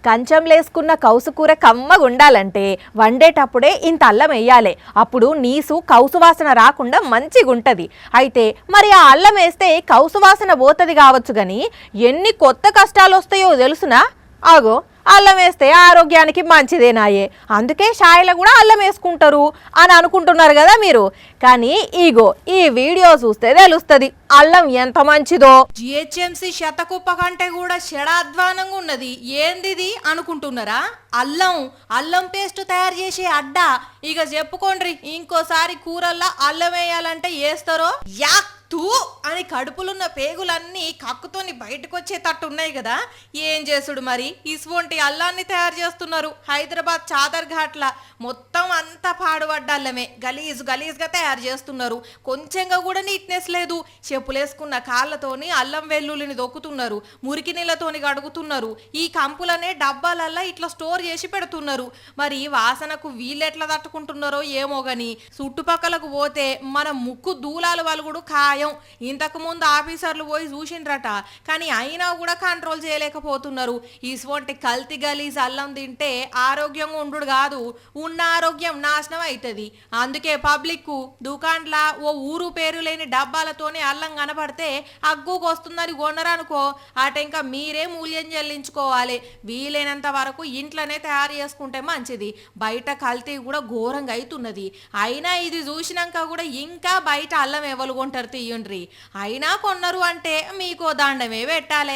కంచంలేసుకున్న కౌసుకూర కమ్మగా ఉండాలంటే వండేటప్పుడే ఇంత అల్లం వేయాలి. అప్పుడు నీసు కౌసు వాసన రాకుండా మంచిగా ఉంటుంది. అయితే మరి ఆ అల్లం వేస్తే కౌసు వాసన పోతుంది కావచ్చు, కానీ ఎన్ని కొత్త కష్టాలు వస్తాయో తెలుసునా? ఆగో, అల్లం వేస్తే ఆరోగ్యానికి మంచిదేనాయే, అందుకే షాయిలో కూడా అల్లం వేసుకుంటారు అని అనుకుంటున్నారు కదా మీరు. కానీ ఈగో ఈ వీడియో చూస్తే తెలుస్తుంది అల్లం ఎంత మంచిదో. జిహెచ్ఎంసి శతకుప్ప కంటే కూడా షడాధ్వానంగా ఉన్నది. ఏందిది అనుకుంటున్నారా? అల్లం పేస్ట్ తయారు చేసే అడ్డ. ఇక చెప్పుకోండ్రి, ఇంకోసారి కూరల్లో అల్లం వేయాలంటే వేస్తారో యాక్ తూ అని కడుపులున్న పేగులన్నీ కక్కుతోని బయటకు వచ్చేటట్టు ఉన్నాయి కదా. ఏం చేసుడు మరి, ఇసువంటి అల్లాన్ని తయారు చేస్తున్నారు. హైదరాబాద్ చాదర్ ఘాట్ల మొత్తం అంతా పాడుపడ్డ అల్లమే గలీజ్గా తయారు చేస్తున్నారు. కొంచెంగా కూడా నీట్నెస్ లేదు. చెప్పులేసుకున్న కాళ్ళతోని అల్లం వెల్లుల్లిని దొక్కుతున్నారు, మురికి నీళ్ళతోని కడుగుతున్నారు. ఈ కంపులనే డబ్బాలల్లా ఇట్లా స్టోర్ చేసి పెడుతున్నారు. మరి వాసనకు వీళ్ళెట్లా తట్టుకుంటున్నారో ఏమో గాని చుట్టుపక్కలకు పోతే మన ముక్కు దూలాలు వలుగుడు ఖాయం. ఇంతకు ముందు ఆఫీసర్లు పోయి చూసిండ్రట, కానీ అయినా కూడా కంట్రోల్ చేయలేకపోతున్నారు. ఇటువంటి కల్తీ గలీజ్ అల్లం తింటే ఆరోగ్యంగా ఉండు కాదు, ఉన్న ఆరోగ్యం నాశనం అవుతుంది. అందుకే పబ్లిక్ దుకాన్ల ఓ ఊరు పేరు లేని డబ్బాలతోనే అల్లం కనపడితే అగ్గుకు వస్తుందని కొనరనుకో, అట ఇంకా మీరే మూల్యం చెల్లించుకోవాలి. వీలైనంత వరకు ఇంట్లోనే తయారు చేసుకుంటే మంచిది. బయట కల్తీ కూడా ఘోరంగా అవుతున్నది. అయినా ఇది చూసినాక కూడా ఇంకా బయట అల్లం ఎవరు కొంటారు తీయండ్రి. అయినా కొన్నారు అంటే మీకో దండమే పెట్టాలి.